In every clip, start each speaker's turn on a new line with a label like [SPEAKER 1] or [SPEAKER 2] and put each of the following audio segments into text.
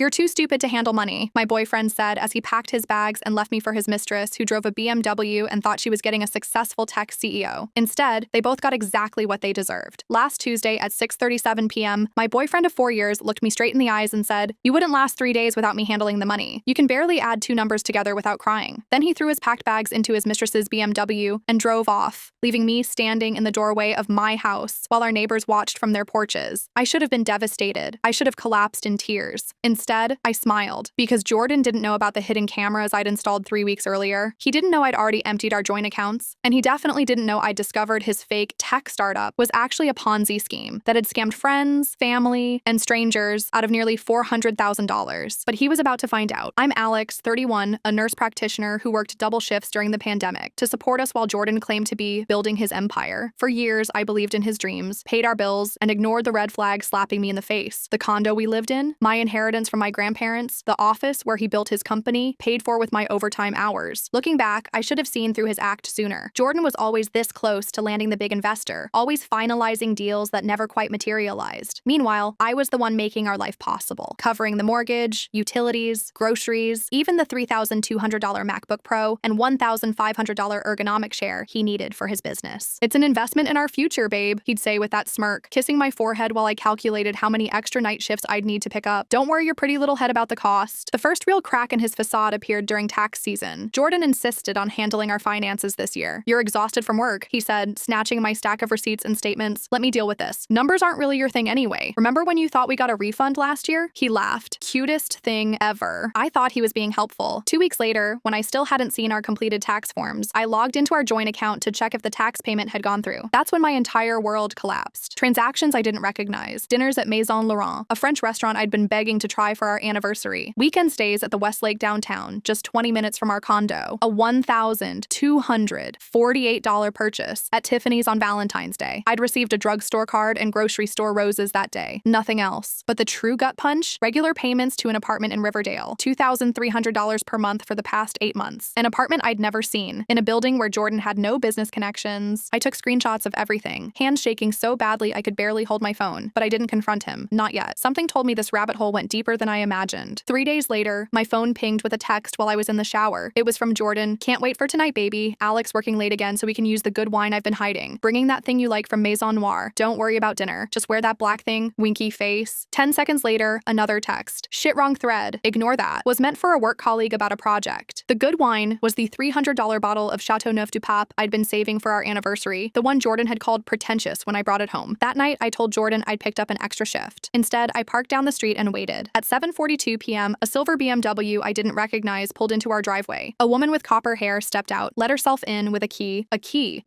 [SPEAKER 1] "You're too stupid to handle money," my boyfriend said as he packed his bags and left me for his mistress, who drove a BMW and thought she was getting a successful tech CEO. Instead, they both got exactly what they deserved. Last Tuesday at 6:37 p.m., my boyfriend of 4 years looked me straight in the eyes and said, "You wouldn't last 3 days without me handling the money. You can barely add 2 numbers together without crying." Then he threw his packed bags into his mistress's BMW and drove off, leaving me standing in the doorway of my house while our neighbors watched from their porches. I should have been devastated. I should have collapsed in tears. Instead, I smiled because Jordan didn't know about the hidden cameras I'd installed 3 weeks earlier. He didn't know I'd already emptied our joint accounts, and he definitely didn't know I'd discovered his fake tech startup was actually a Ponzi scheme that had scammed friends, family, and strangers out of nearly $400,000. But he was about to find out. I'm Alex, 31, a nurse practitioner who worked double shifts during the pandemic to support us while Jordan claimed to be building his empire. For years, I believed in his dreams, paid our bills, and ignored the red flag slapping me in the face. The condo we lived in, my inheritance from my grandparents, the office where he built his company, paid for with my overtime hours. Looking back, I should have seen through his act sooner. Jordan was always this close to landing the big investor, always finalizing deals that never quite materialized. Meanwhile, I was the one making our life possible, covering the mortgage, utilities, groceries, even the $3,200 MacBook Pro and $1,500 ergonomic chair he needed for his business. "It's an investment in our future, babe," he'd say with that smirk, kissing my forehead while I calculated how many extra night shifts I'd need to pick up. "Don't worry your pretty little head about the cost." The first real crack in his facade appeared during tax season. Jordan insisted on handling our finances this year. "You're exhausted from work," he said, snatching my stack of receipts and statements. "Let me deal with this. Numbers aren't really your thing anyway. Remember when you thought we got a refund last year?" He laughed. Cutest thing ever. I thought he was being helpful. 2 weeks later, when I still hadn't seen our completed tax forms, I logged into our joint account to check if the tax payment had gone through. That's when my entire world collapsed. Transactions I didn't recognize. Dinners at Maison Laurent, a French restaurant I'd been begging to try for our anniversary. Weekend stays at the Westlake downtown, just 20 minutes from our condo. A $1,248 purchase at Tiffany's on Valentine's Day. I'd received a drugstore card and grocery store roses that day. Nothing else. But the true gut punch? Regular payments to an apartment in Riverdale. $2,300 per month for the past 8 months. An apartment I'd never seen. In a building where Jordan had no business connections. I took screenshots of everything, hands shaking so badly I could barely hold my phone. But I didn't confront him. Not yet. Something told me this rabbit hole went deeper than I imagined. 3 days later, my phone pinged with a text while I was in the shower. It was from Jordan. "Can't wait for tonight, baby. Alex working late again so we can use the good wine I've been hiding. Bringing that thing you like from Maison Noir. Don't worry about dinner. Just wear that black thing. Winky face." 10 seconds later, another text. "Shit, wrong thread. Ignore that. Was meant for a work colleague about a project." The good wine was the $300 bottle of Chateauneuf du Pape I'd been saving for our anniversary, the one Jordan had called pretentious when I brought it home. That night, I told Jordan I'd picked up an extra shift. Instead, I parked down the street and waited. At 7:42 p.m., a silver BMW I didn't recognize pulled into our driveway. A woman with copper hair stepped out, let herself in with a key,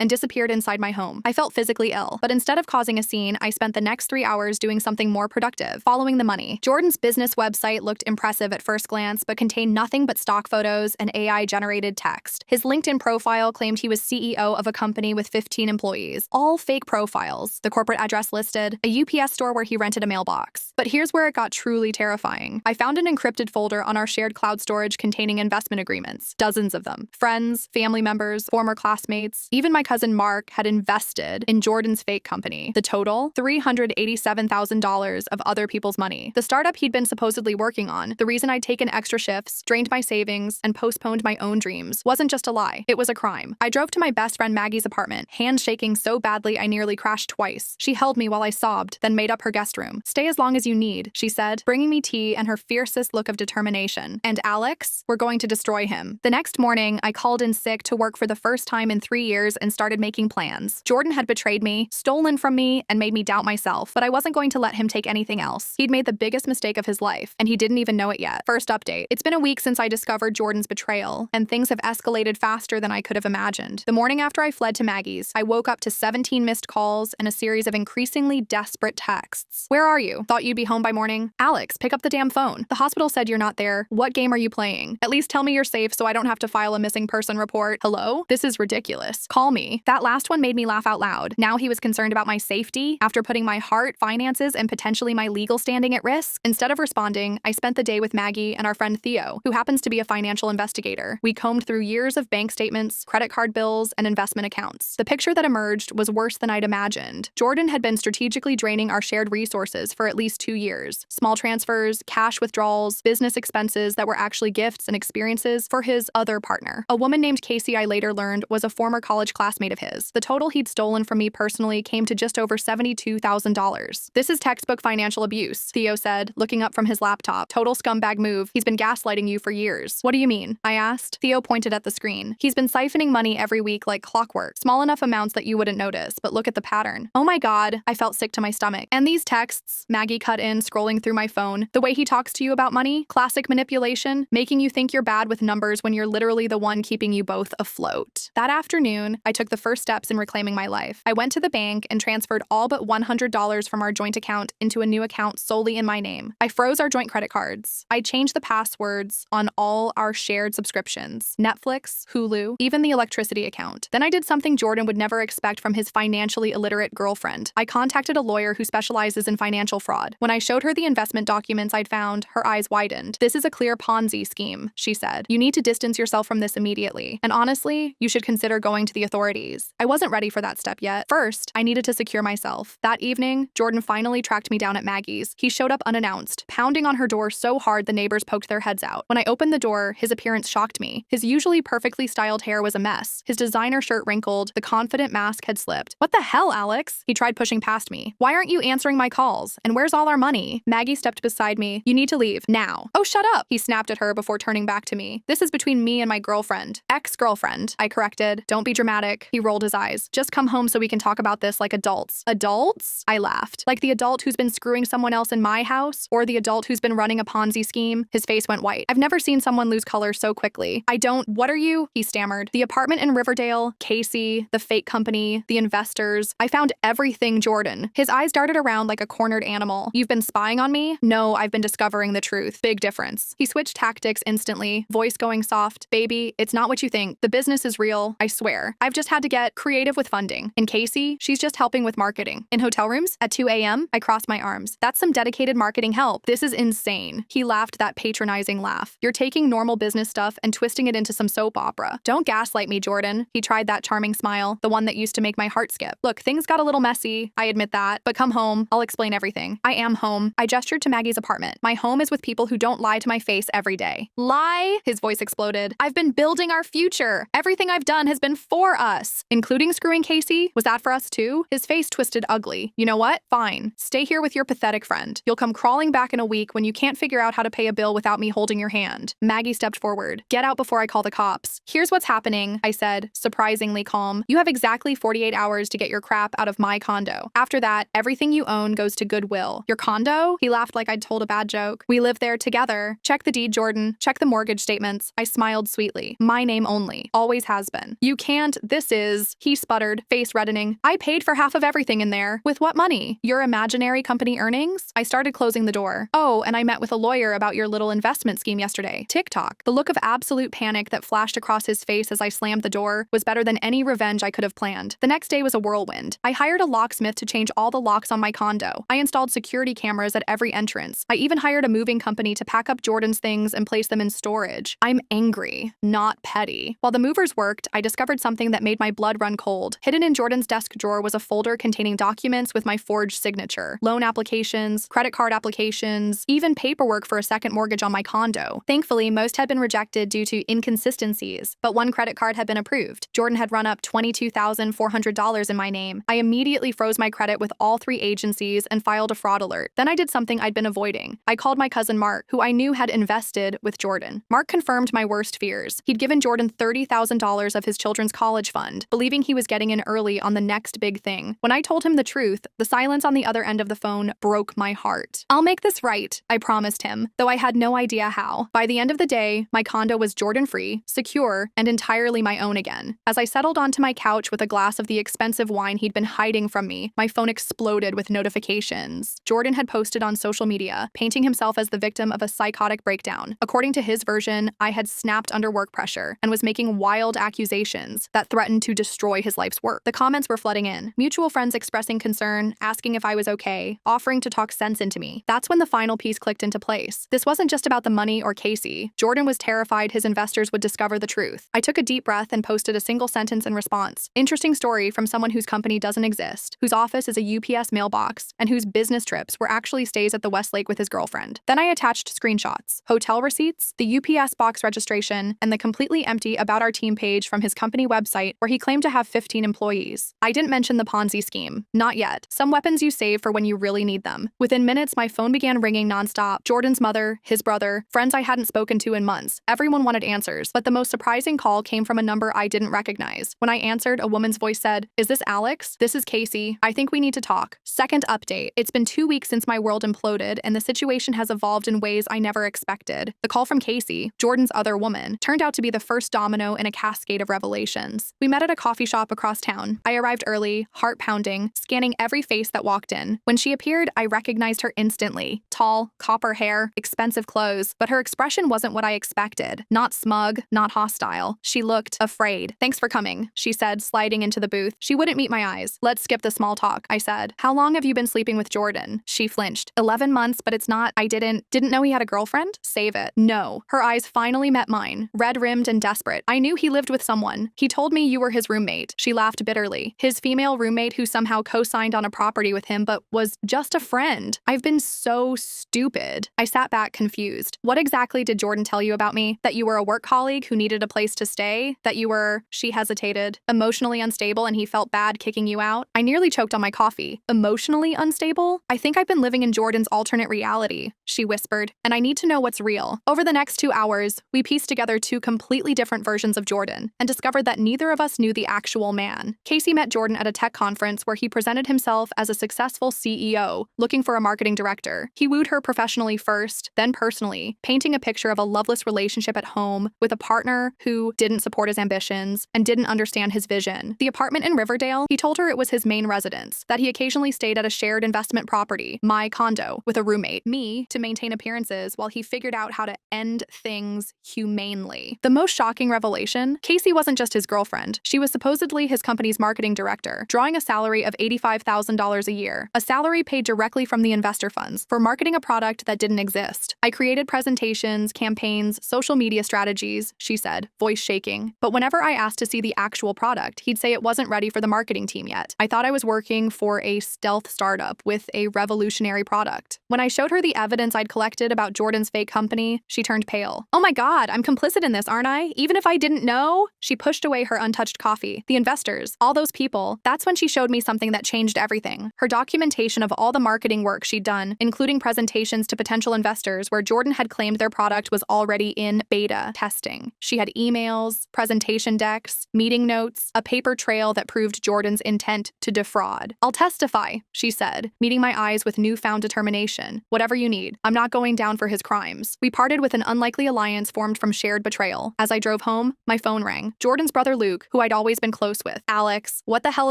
[SPEAKER 1] and disappeared inside my home. I felt physically ill, but instead of causing a scene, I spent the next 3 hours doing something more productive, following the money. Jordan's business website looked impressive at first glance, but contained nothing but stock photos and AI-generated text. His LinkedIn profile claimed he was CEO of a company with 15 employees. All fake profiles. The corporate address listed, a UPS store where he rented a mailbox. But here's where it got truly terrifying. I found an encrypted folder on our shared cloud storage containing investment agreements. Dozens of them. Friends, family members, former classmates. Even my cousin Mark had invested in Jordan's fake company. The total? $387,000 of other people's money. The startup he'd been supposedly working on, the reason I'd taken extra shifts, drained my savings, and postponed my own dreams, wasn't just a lie. It was a crime. I drove to my best friend Maggie's apartment, hands shaking so badly I nearly crashed twice. She held me while I sobbed, then made up her guest room. "Stay as long as you need," she said, bringing me tea and her fiercest look of determination. "And Alex, we're going to destroy him." The next morning, I called in sick to work for the first time in 3 years and started making plans. Jordan had betrayed me, stolen from me, and made me doubt myself, but I wasn't going to let him take anything else. He'd made the biggest mistake of his life, and he didn't even know it yet. First update. It's been a week since I discovered Jordan's betrayal, and things have escalated faster than I could have imagined. The morning after I fled to Maggie's, I woke up to 17 missed calls and a series of increasingly desperate texts. "Where are you? Thought you'd be home by morning. Alex, pick up the damn phone. The hospital said you're not there. What game are you playing? At least tell me you're safe so I don't have to file a missing person report. Hello? This is ridiculous. Call me." That last one made me laugh out loud. Now he was concerned about my safety after putting my heart, finances, and potentially my legal standing at risk. Instead of responding, I spent the day with Maggie and our friend Theo, who happens to be a financial investigator. We combed through years of bank statements, credit card bills, and investment accounts. The picture that emerged was worse than I'd imagined. Jordan had been strategically draining our shared resources for at least 2 years. Small transfers, cash withdrawals, business expenses that were actually gifts and experiences for his other partner. A woman named Casey, I later learned, was a former college classmate of his. The total he'd stolen from me personally came to just over $72,000. This is textbook financial abuse, Theo said, looking up from his laptop. Total scumbag move. He's been gaslighting you for years. What do you mean? I asked. Theo pointed at the screen. He's been siphoning money every week like clockwork. Small enough amounts that you wouldn't notice, but look at the pattern. Oh my God, I felt sick to my stomach. And these texts, Maggie cut in, scrolling through my phone. The way he talks to you about money, classic manipulation, making you think you're bad with numbers when you're literally the one keeping you both afloat. That afternoon, I took the first steps in reclaiming my life. I went to the bank and transferred all but $100 from our joint account into a new account solely in my name. I froze our joint credit cards. I changed the passwords on all our shared subscriptions, Netflix, Hulu, even the electricity account. Then I did something Jordan would never expect from his financially illiterate girlfriend. I contacted a lawyer who specializes in financial fraud. When I showed her the investment documents I'd found, her eyes widened. This is a clear Ponzi scheme, she said. You need to distance yourself from this immediately. And honestly, you should consider going to the authorities. I wasn't ready for that step yet. First, I needed to secure myself. That evening, Jordan finally tracked me down at Maggie's. He showed up unannounced, pounding on her door so hard the neighbors poked their heads out. When I opened the door, his appearance shocked me. His usually perfectly styled hair was a mess. His designer shirt wrinkled, the confident mask had slipped. What the hell, Alex? He tried pushing past me. Why aren't you answering my calls? And where's all our money? Maggie stepped beside me. You need to leave, now. Oh, shut up, he snapped at her before turning back to me. This is between me and my girlfriend. Ex-girlfriend, I corrected. Don't be dramatic. He rolled his eyes. Just come home so we can talk about this like adults. Adults? I laughed. Like the adult who's been screwing someone else in my house, or the adult who's been running a Ponzi scheme? His face went white. I've never seen someone lose color so quickly. What are you? He stammered. The apartment in Riverdale, Casey, the fake company, the investors. I found everything, Jordan. His eyes darted around like a cornered animal. You've been spying on me? No, I've been discovering the truth. Big difference. He switched tactics instantly, voice going soft. Baby, it's not what you think. The business is real, I swear. I've just had to get creative with funding. And Casey, she's just helping with marketing. In hotel rooms, at 2 a.m., I crossed my arms. That's some dedicated marketing help. This is insane. He laughed that patronizing laugh. You're taking normal business stuff and twisting it into some soap opera. Don't gaslight me, Jordan. He tried that charming smile, the one that used to make my heart skip. Look, things got a little messy. I admit that. But come home. I'll explain everything. I am home. I gestured to Maggie's apartment. My home is with people who don't lie to my face every day. Lie? His voice exploded. I've been building our future. Everything I've done has been for us. Including screwing Casey? Was that for us too? His face twisted ugly. You know what? Fine. Stay here with your pathetic friend. You'll come crawling back in a week when you can't figure out how to pay a bill without me holding your hand. Maggie stepped forward. Get out before I call the cops. Here's what's happening, I said, surprisingly calm. You have exactly 48 hours to get your crap out of my condo. After that, everything you own goes to Goodwill. Your condo? He laughed like I'd told a bad joke. We live there together. Check the deed, Jordan. Check the mortgage statements. I smiled sweetly. My name only. Always has been. You can't. This is... He sputtered, face reddening. I paid for half of everything in there. With what money? Your imaginary company earnings? I started closing the door. Oh, and I met with a lawyer about your little investment scheme yesterday. TikTok. The look of absolute panic that flashed across his face as I slammed the door was better than any revenge I could have planned. The next day was a whirlwind. I hired a locksmith to change all the locks on my condo. I installed security cameras at every entrance. I even hired a moving company to pack up Jordan's things and place them in storage. I'm angry, not petty. While the movers worked, I discovered something that made my blood run cold. Hidden in Jordan's desk drawer was a folder containing documents with my forged signature, loan applications, credit card applications, even paperwork for a second mortgage on my condo. Thankfully, most had been rejected due to inconsistencies, but one credit card had been approved. Jordan had run up $22,400 in my name. I immediately froze my credit with all 3 agencies and filed a fraud alert. Then I did something I'd been avoiding. I called my cousin Mark, who I knew had invested with Jordan. Mark confirmed my worst fears. He'd given Jordan $30,000 of his children's college fund, believing he was getting in early on the next big thing. When I told him the truth, the silence on the other end of the phone broke my heart. I'll make this right, I promised him, though I had no idea how. By the end of the day, my condo was Jordan-free, secure, and entirely my own again. As I settled onto my couch with a glass of the expensive wine he'd been hiding from me, my phone exploded with notifications. Jordan had posted on social media, painting himself as the victim of a psychotic breakdown. According to his version, I had snapped under work pressure and was making wild accusations that threatened to destroy his life's work. The comments were flooding in, mutual friends expressing concern, asking if I was okay, offering to talk sense into me. That's when the final piece clicked into place. This wasn't just about the money or Casey. Jordan was terrified his investors would discover the truth. I took a deep breath and posted a single sentence in response. Interesting story from someone whose company doesn't exist, whose office is a UPS mailbox, and whose business trips were actually stays at the Westlake with his his girlfriend. Then I attached screenshots, hotel receipts, the UPS box registration, and the completely empty About Our Team page from his company website where he claimed to have 15 employees. I didn't mention the Ponzi scheme. Not yet. Some weapons you save for when you really need them. Within minutes, my phone began ringing nonstop. Jordan's mother, his brother, friends I hadn't spoken to in months. Everyone wanted answers, but the most surprising call came from a number I didn't recognize. When I answered, a woman's voice said, "Is this Alex? This is Casey. I think we need to talk." Second update. It's been 2 weeks since my world imploded, and the situation has evolved in ways I never expected. The call from Casey, Jordan's other woman, turned out to be the first domino in a cascade of revelations. We met at a coffee shop across town. I arrived early, heart pounding, scanning every face that walked in. When she appeared, I recognized her instantly. Tall, copper hair, expensive clothes, but her expression wasn't what I expected. Not smug, not hostile. She looked afraid. "Thanks for coming," she said, sliding into the booth. She wouldn't meet my eyes. "Let's skip the small talk," I said. "How long have you been sleeping with Jordan?" She flinched. 11 months, but it's not. I didn't know he had a girlfriend? Save it. No. Her eyes finally met mine, red-rimmed and desperate. "I knew he lived with someone. He told me you were his roommate." She laughed bitterly. "His female roommate who somehow co-signed on a property with him but was just a friend. I've been so stupid." I sat back confused. "What exactly did Jordan tell you about me? That you were a work colleague who needed a place to stay? That you were," she hesitated, "emotionally unstable and he felt bad kicking you out?" I nearly choked on my coffee. "Emotionally unstable? I think I've been living in Jordan's alternate reality," she whispered, "and I need to know what's real." Over the next 2 hours, we pieced together 2 completely different versions of Jordan and discovered that neither of us knew the actual man. Casey met Jordan at a tech conference where he presented himself as a successful CEO looking for a marketing director. He wooed her professionally first, then personally, painting a picture of a loveless relationship at home with a partner who didn't support his ambitions and didn't understand his vision. The apartment in Riverdale, he told her it was his main residence, that he occasionally stayed at a shared investment property, my condo, with a roommate, me, to maintain appearances while he figured out how to end things humanely. The most shocking revelation, Casey wasn't just his girlfriend. She was supposedly his company's marketing director, drawing a salary of $85,000 a year, a salary paid directly from the investor funds for marketing a product that didn't exist. "I created presentations, campaigns, social media strategies," she said, voice shaking. "But whenever I asked to see the actual product, he'd say it wasn't ready for the marketing team yet. I thought I was working for a stealth startup with a revolutionary product." When I showed her the evidence I'd collected about Jordan's fake company, she turned pale. "Oh my God, I'm complicit in this, aren't I? Even if I didn't know?" She pushed away her untouched coffee. "The investors, all those people." That's when she showed me something that changed everything. Her documentation of all the marketing work she'd done, including presentations to potential investors where Jordan had claimed their product was already in beta testing. She had emails, presentation decks, meeting notes, a paper trail that proved Jordan's intent to defraud. "I'll testify," she said, meeting my eyes with newfound determination. "Whatever you need. I'm not going down for his crimes." We parted with an unlikely alliance formed from shared betrayal. As I drove home, my phone rang. Jordan's brother Luke, who I'd always been close with. "Alex, what the hell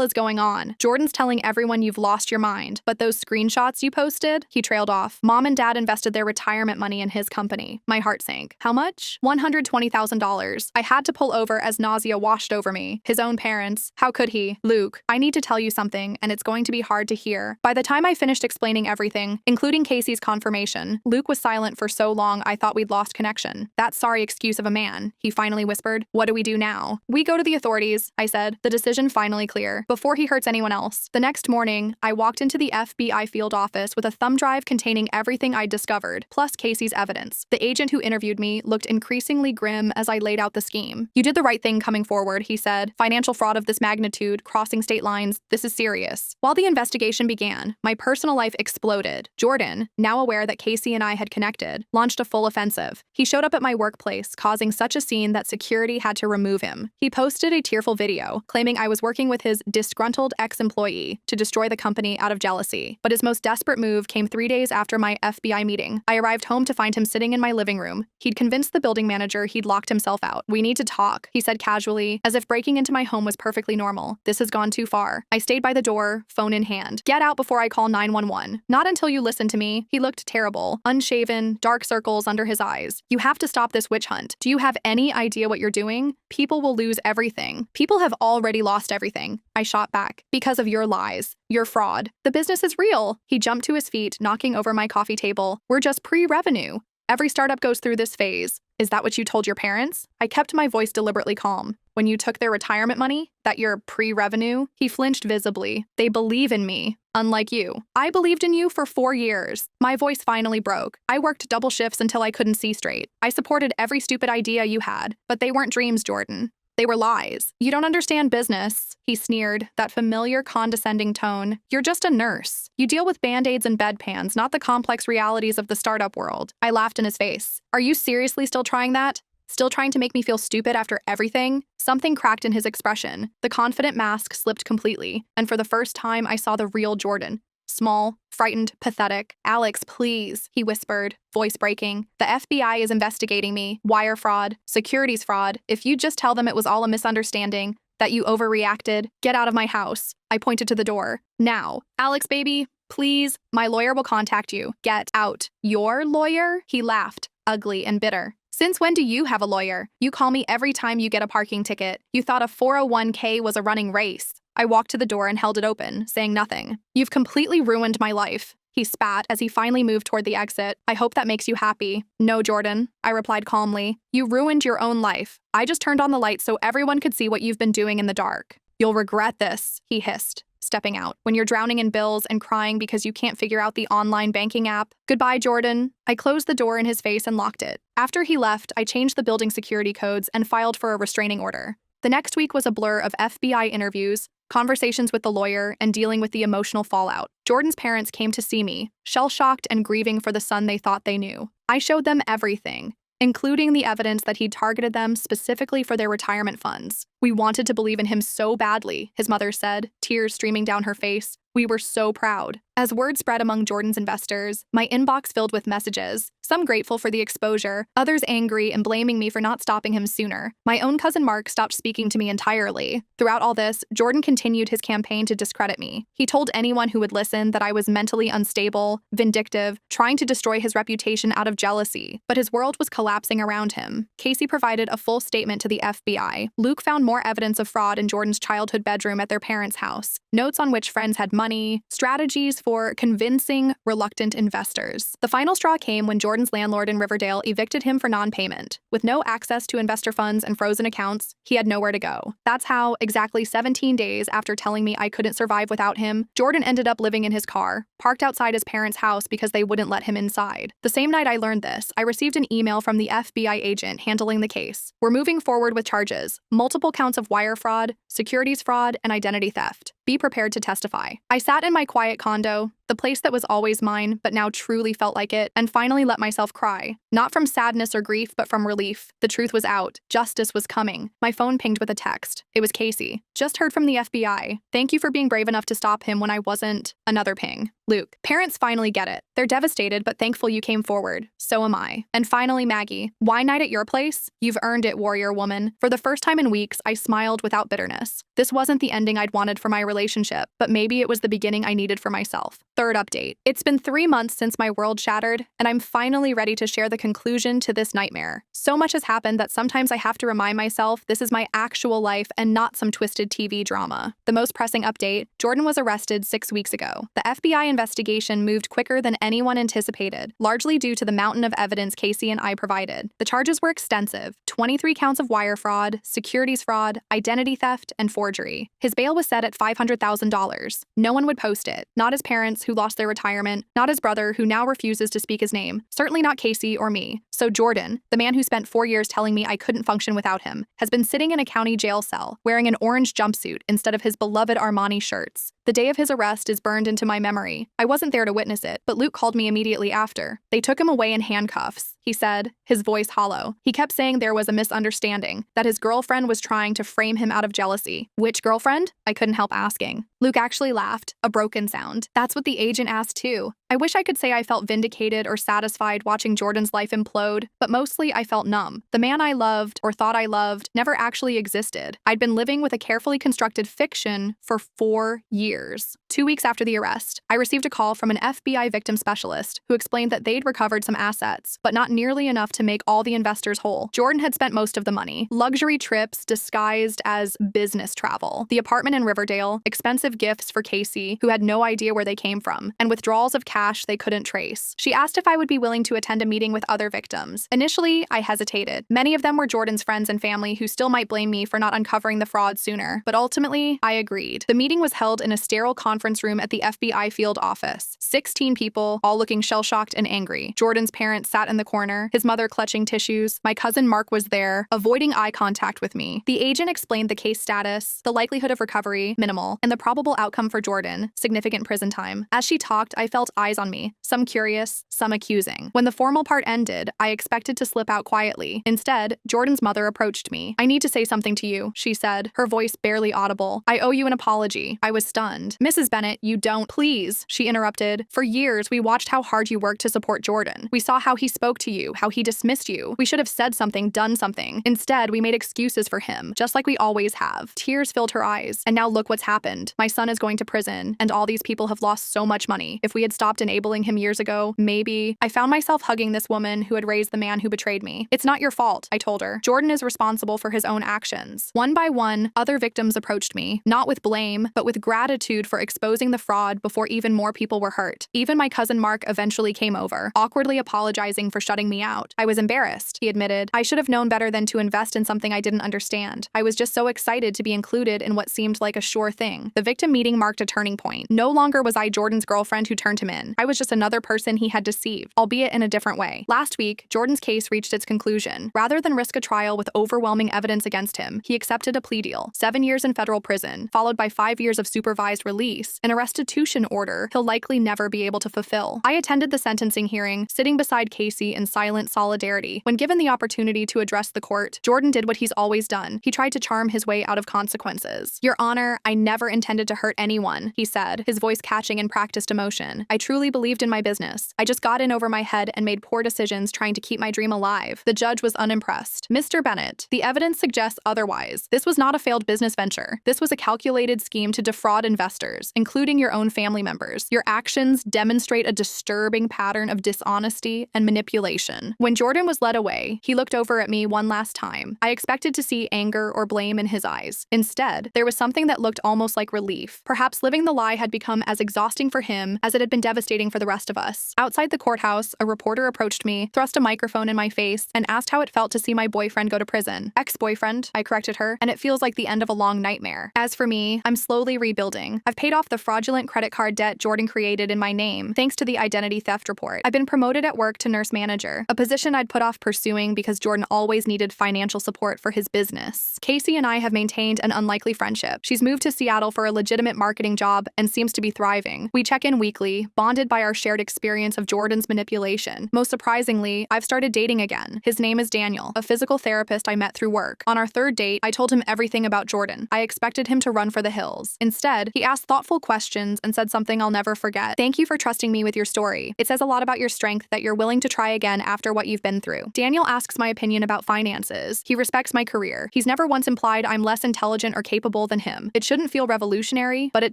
[SPEAKER 1] is going on? Jordan's telling everyone you've lost your mind, but those screenshots you posted?" He trailed off. "Mom and Dad invested their retirement money in his company." My heart sank. "How much?" $120,000. I had to pull over as nausea washed over me. His own parents. How could he? "Luke, I need to tell you something, and it's going to be hard to hear." By the time I finished explaining everything, including Casey's confirmation, Luke was silent for so long I thought we'd lost connection. "That sorry excuse of a man," he finally whispered. "What do we do now?" "We go to the authorities," I said, the decision finally clear, before he hurts anyone else. The next morning, I walked into the FBI field office with a thumb drive containing everything I'd discovered, plus Casey's evidence. The agent who interviewed me looked increasingly grim as I laid out the scheme. "You did the right thing coming forward," he said. "Financial fraud of this magnitude, crossing state lines, this is serious." While the investigation began, my personal life exploded. Jordan, now aware that Casey and I had connected, launched a full offensive. He showed up at my workplace, causing such a scene that security had to remove him. He posted a tearful video, claiming I was working with his disgruntled ex-employee to destroy the company out of jealousy. But his most desperate move came 3 days after my FBI meeting. I arrived home to find him sitting in my living room. He'd convinced the building manager he'd locked himself out. "We need to talk," he said casually, as if breaking into my home was perfectly normal. "This has gone too far." I stayed by the door, phone in hand. "Get out before I call 911. Not until you listen to me." He looked terrible, unshaven, dark circles under his eyes. "You have to stop this witch hunt. Do you have any idea what you're doing? People will lose everything. People have already lost everything." I shot back. "Because of your lies. Your fraud. The business is real." He jumped to his feet, knocking over my coffee table. "We're just pre-revenue. Every startup goes through this phase. Is that what you told your parents?" I kept my voice deliberately calm. when you took their retirement money, that you're pre-revenue? He flinched visibly. They believe in me. Unlike you. I believed in you for 4 years. My voice finally broke. I worked double shifts until I couldn't see straight. I supported every stupid idea you had, but they weren't dreams, Jordan. They were lies. You don't understand business, he sneered, that familiar condescending tone. You're just a nurse. You deal with band-aids and bedpans, not the complex realities of the startup world. I laughed in his face. Are you seriously still trying that? Still trying to make me feel stupid after everything? Something cracked in his expression. The confident mask slipped completely, and for the first time I saw the real Jordan. Small, frightened, pathetic. Alex, please, he whispered, voice breaking. The FBI is investigating me. Wire fraud, securities fraud. If you just tell them it was all a misunderstanding, that you overreacted, get out of my house. I pointed to the door. Now. Alex, baby, please, my lawyer will contact you. Get out. Your lawyer? He laughed, ugly and bitter. Since when do you have a lawyer? You call me every time you get a parking ticket. You thought a 401k was a running race. I walked to the door and held it open, saying nothing. You've completely ruined my life. He spat as he finally moved toward the exit. I hope that makes you happy. No, Jordan, I replied calmly. You ruined your own life. I just turned on the lights so everyone could see what you've been doing in the dark. You'll regret this, he hissed, stepping out. When you're drowning in bills and crying because you can't figure out the online banking app. Goodbye, Jordan. I closed the door in his face and locked it. After he left, I changed the building security codes and filed for a restraining order. The next week was a blur of FBI interviews, conversations with the lawyer, and dealing with the emotional fallout. Jordan's parents came to see me, shell-shocked and grieving for the son they thought they knew. I showed them everything, including the evidence that he'd targeted them specifically for their retirement funds. We wanted to believe in him so badly, his mother said, tears streaming down her face. We were so proud. As word spread among Jordan's investors, my inbox filled with messages, some grateful for the exposure, others angry and blaming me for not stopping him sooner. My own cousin Mark stopped speaking to me entirely. Throughout all this, Jordan continued his campaign to discredit me. He told anyone who would listen that I was mentally unstable, vindictive, trying to destroy his reputation out of jealousy. But his world was collapsing around him. Casey provided a full statement to the FBI. Luke found more evidence of fraud in Jordan's childhood bedroom at their parents' house, notes on which friends had money, strategies for convincing reluctant investors. The final straw came when Jordan's landlord in Riverdale evicted him for non-payment. With no access to investor funds and frozen accounts, he had nowhere to go. That's how, exactly 17 days after telling me I couldn't survive without him, Jordan ended up living in his car, parked outside his parents' house because they wouldn't let him inside. The same night I learned this, I received an email from the FBI agent handling the case. We're moving forward with charges, multiple counts of wire fraud, securities fraud, and identity theft. Be prepared to testify. I sat in my quiet condo, the place that was always mine, but now truly felt like it, and finally let myself cry. Not from sadness or grief, but from relief. The truth was out. Justice was coming. My phone pinged with a text. It was Casey. Just heard from the FBI. Thank you for being brave enough to stop him when I wasn't. Another ping. Luke. Parents finally get it. They're devastated, but thankful you came forward. So am I. And finally, Maggie. Why night at your place? You've earned it, warrior woman. For the first time in weeks, I smiled without bitterness. This wasn't the ending I'd wanted for my relationship, but maybe it was the beginning I needed for myself. Third update. It's been 3 months since my world shattered, and I'm finally ready to share the conclusion to this nightmare. So much has happened that sometimes I have to remind myself this is my actual life and not some twisted TV drama. The most pressing update, Jordan was arrested 6 weeks ago. The FBI investigation moved quicker than anyone anticipated, largely due to the mountain of evidence Casey and I provided. The charges were extensive: 23 counts of wire fraud, securities fraud, identity theft, and forgery. His bail was set at $500,000. No one would post it. Not his parents, who lost their retirement, not his brother, who now refuses to speak his name, certainly not Casey or me. So Jordan, the man who spent 4 years telling me I couldn't function without him, has been sitting in a county jail cell, wearing an orange jumpsuit instead of his beloved Armani shirts. The day of his arrest is burned into my memory. I wasn't there to witness it, but Luke called me immediately after. They took him away in handcuffs, he said, his voice hollow. He kept saying there was a misunderstanding, that his girlfriend was trying to frame him out of jealousy. Which girlfriend? I couldn't help asking. Luke actually laughed, a broken sound. That's what the agent asked too. I wish I could say I felt vindicated or satisfied watching Jordan's life implode, but mostly I felt numb. The man I loved, or thought I loved, never actually existed. I'd been living with a carefully constructed fiction for 4 years. 2 weeks after the arrest, I received a call from an FBI victim specialist who explained that they'd recovered some assets, but not nearly enough to make all the investors whole. Jordan had spent most of the money. Luxury trips disguised as business travel, the apartment in Riverdale, expensive gifts for Casey, who had no idea where they came from, and withdrawals of cash cash they couldn't trace. She asked if I would be willing to attend a meeting with other victims. Initially, I hesitated. Many of them were Jordan's friends and family who still might blame me for not uncovering the fraud sooner, but ultimately, I agreed. The meeting was held in a sterile conference room at the FBI field office. 16 people, all looking shell-shocked and angry. Jordan's parents sat in the corner, his mother clutching tissues. My cousin Mark was there, avoiding eye contact with me. The agent explained the case status, the likelihood of recovery, minimal, and the probable outcome for Jordan, significant prison time. As she talked, I felt eyes on me, some curious, some accusing. When the formal part ended, I expected to slip out quietly. Instead, Jordan's mother approached me. "I need to say something to you," she said, her voice barely audible. "I owe you an apology." I was stunned. "Mrs. Bennett, you don't." "Please," she interrupted. "For years, we watched how hard you worked to support Jordan. We saw how he spoke to you, how he dismissed you. We should have said something, done something. Instead, we made excuses for him, just like we always have." Tears filled her eyes. "And now look what's happened. My son is going to prison, and all these people have lost so much money. If we had stopped enabling him years ago, maybe." I found myself hugging this woman who had raised the man who betrayed me. "It's not your fault," I told her. "Jordan is responsible for his own actions." One by one, other victims approached me, not with blame, but with gratitude for exposing the fraud before even more people were hurt. Even my cousin Mark eventually came over, awkwardly apologizing for shutting me out. "I was embarrassed," he admitted. "I should have known better than to invest in something I didn't understand. I was just so excited to be included in what seemed like a sure thing." The victim meeting marked a turning point. No longer was I Jordan's girlfriend who turned him in. I was just another person he had deceived, albeit in a different way. Last week, Jordan's case reached its conclusion. Rather than risk a trial with overwhelming evidence against him, he accepted a plea deal: 7 years in federal prison, followed by 5 years of supervised release, and a restitution order he'll likely never be able to fulfill. I attended the sentencing hearing, sitting beside Casey in silent solidarity. When given the opportunity to address the court, Jordan did what he's always done. He tried to charm his way out of consequences. "Your Honor, I never intended to hurt anyone," he said, his voice catching in practiced emotion. "I truly believed in my business. I just got in over my head and made poor decisions trying to keep my dream alive." The judge was unimpressed. "Mr. Bennett, the evidence suggests otherwise. This was not a failed business venture. This was a calculated scheme to defraud investors, including your own family members. Your actions demonstrate a disturbing pattern of dishonesty and manipulation." When Jordan was led away, he looked over at me one last time. I expected to see anger or blame in his eyes. Instead, there was something that looked almost like relief. Perhaps living the lie had become as exhausting for him as it had been devastating for the rest of us. Outside the courthouse, a reporter approached me, thrust a microphone in my face, and asked how it felt to see my boyfriend go to prison. "Ex-boyfriend," I corrected her, "and it feels like the end of a long nightmare." As for me, I'm slowly rebuilding. I've paid off the fraudulent credit card debt Jordan created in my name, thanks to the identity theft report. I've been promoted at work to nurse manager, a position I'd put off pursuing because Jordan always needed financial support for his business. Casey and I have maintained an unlikely friendship. She's moved to Seattle for a legitimate marketing job and seems to be thriving. We check in weekly, bonded by our shared experience of Jordan's manipulation. Most surprisingly, I've started dating again. His name is Daniel, a physical therapist I met through work. On our third date, I told him everything about Jordan. I expected him to run for the hills. Instead, he asked thoughtful questions and said something I'll never forget. "Thank you for trusting me with your story. It says a lot about your strength that you're willing to try again after what you've been through." Daniel asks my opinion about finances. He respects my career. He's never once implied I'm less intelligent or capable than him. It shouldn't feel revolutionary, but it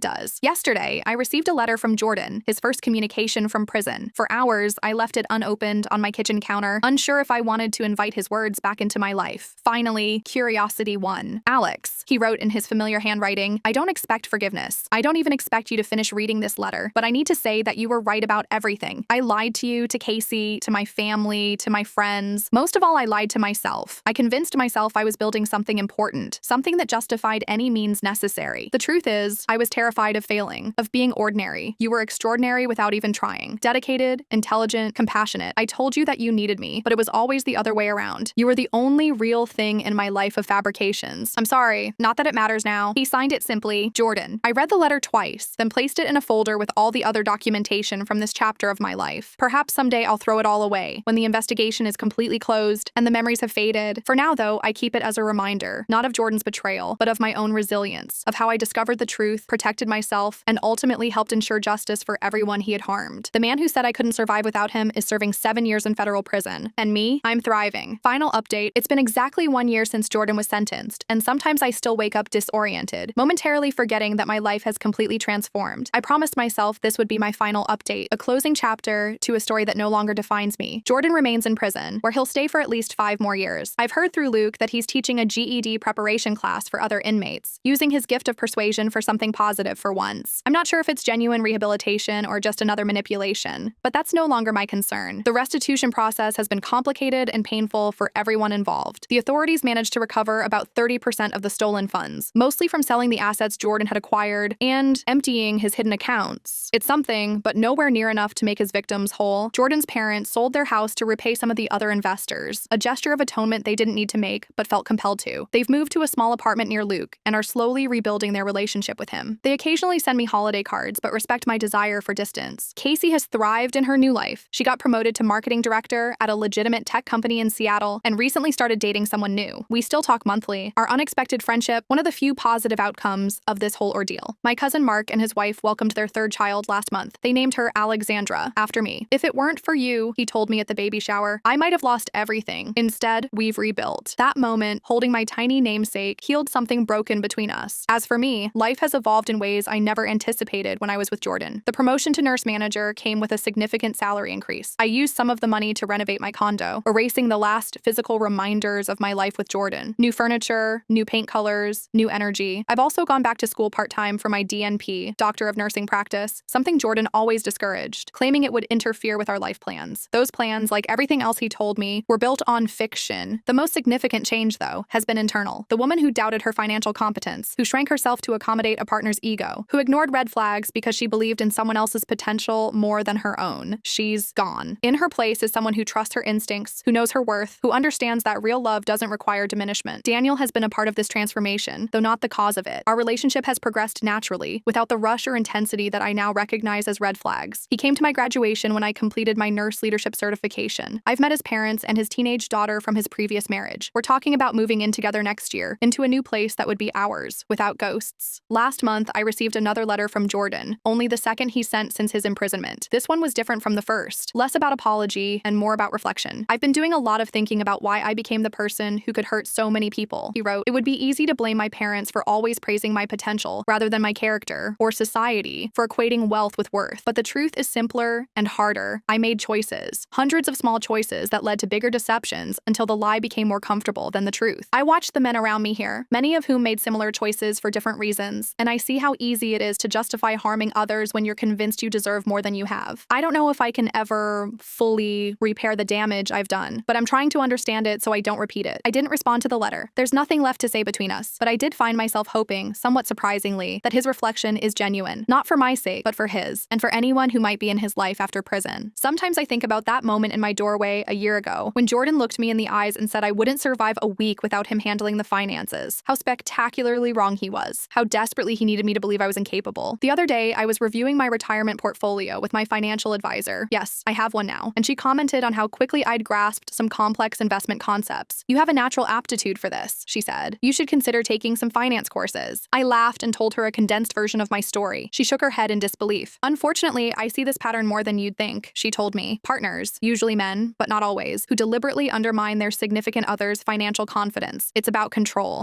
[SPEAKER 1] does. Yesterday, I received a letter from Jordan, his first communication from prison. For hours, I left it unopened on my kitchen counter, unsure if I wanted to invite his words back into my life. Finally, curiosity won. "Alex," he wrote in his familiar handwriting, "I don't expect forgiveness. I don't even expect you to finish reading this letter, but I need to say that you were right about everything. I lied to you, to Casey, to my family, to my friends. Most of all, I lied to myself. I convinced myself I was building something important, something that justified any means necessary. The truth is, I was terrified of failing, of being ordinary. You were extraordinary without even trying. Dedicated, intelligent, compassionate. I told you that you needed me, but it was always the other way around. You were the only real thing in my life of fabrications. I'm sorry, not that it matters now." He signed it simply, Jordan. I read the letter twice, then placed it in a folder with all the other documentation from this chapter of my life. Perhaps someday I'll throw it all away, when the investigation is completely closed and the memories have faded. For now, though, I keep it as a reminder, not of Jordan's betrayal, but of my own resilience, of how I discovered the truth, protected myself, and ultimately helped ensure justice for everyone he had harmed. The man who said I couldn't survive without him is serving 7 years in federal prison. And me? I'm thriving. Final update, it's been exactly 1 year since Jordan was sentenced, and sometimes I still wake up disoriented, momentarily forgetting that my life has completely transformed. I promised myself this would be my final update, a closing chapter to a story that no longer defines me. Jordan remains in prison, where he'll stay for at least 5 more years. I've heard through Luke that he's teaching a GED preparation class for other inmates, using his gift of persuasion for something positive for once. I'm not sure if it's genuine rehabilitation or just just another manipulation. But that's no longer my concern. The restitution process has been complicated and painful for everyone involved. The authorities managed to recover about 30% of the stolen funds, mostly from selling the assets Jordan had acquired and emptying his hidden accounts. It's something, but nowhere near enough to make his victims whole. Jordan's parents sold their house to repay some of the other investors, a gesture of atonement they didn't need to make, but felt compelled to. They've moved to a small apartment near Luke and are slowly rebuilding their relationship with him. They occasionally send me holiday cards, but respect my desire for distance. Casey has thrived in her new life. She got promoted to marketing director at a legitimate tech company in Seattle and recently started dating someone new. We still talk monthly. Our unexpected friendship, one of the few positive outcomes of this whole ordeal. My cousin Mark and his wife welcomed their third child last month. They named her Alexandra, after me. If it weren't for you, he told me at the baby shower, I might have lost everything. Instead, we've rebuilt. That moment, holding my tiny namesake, healed something broken between us. As for me, life has evolved in ways I never anticipated when I was with Jordan. The promotion to nurse manager came with a significant salary increase. I used some of the money to renovate my condo, erasing the last physical reminders of my life with Jordan. New furniture, new paint colors, new energy. I've also gone back to school part-time for my DNP, Doctor of Nursing Practice, something Jordan always discouraged, claiming it would interfere with our life plans. Those plans, like everything else he told me, were built on fiction. The most significant change, though, has been internal. The woman who doubted her financial competence, who shrank herself to accommodate a partner's ego, who ignored red flags because she believed in someone else's potential more than her own. She's gone. In her place is someone who trusts her instincts, who knows her worth, who understands that real love doesn't require diminishment. Daniel has been a part of this transformation, though not the cause of it. Our relationship has progressed naturally, without the rush or intensity that I now recognize as red flags. He came to my graduation when I completed my nurse leadership certification. I've met his parents and his teenage daughter from his previous marriage. We're talking about moving in together next year, into a new place that would be ours, without ghosts. Last month, I received another letter from Jordan, only the second he sent since his imprisonment. This one was different from the first, less about apology and more about reflection. I've been doing a lot of thinking about why I became the person who could hurt so many people. He wrote, it would be easy to blame my parents for always praising my potential rather than my character, or society for equating wealth with worth. But the truth is simpler and harder. I made choices, hundreds of small choices that led to bigger deceptions until the lie became more comfortable than the truth. I watched the men around me here, many of whom made similar choices for different reasons, and I see how easy it is to justify harming others when you're convinced you deserve more than you have. I don't know if I can ever fully repair the damage I've done, but I'm trying to understand it so I don't repeat it. I didn't respond to the letter. There's nothing left to say between us, but I did find myself hoping, somewhat surprisingly, that his reflection is genuine, not for my sake, but for his, and for anyone who might be in his life after prison. Sometimes I think about that moment in my doorway a year ago, when Jordan looked me in the eyes and said I wouldn't survive a week without him handling the finances, how spectacularly wrong he was, how desperately he needed me to believe I was incapable. The other day, I was reviewing my retirement portfolio with my financial advisor. Yes, I have one now, and she commented on how quickly I'd grasped some complex investment concepts. You have a natural aptitude for this, she said. You should consider taking some finance courses. I laughed and told her a condensed version of my story. She shook her head in disbelief. Unfortunately, I see this pattern more than you'd think, she told me. Partners, usually men, but not always, who deliberately undermine their significant other's financial confidence. It's about control.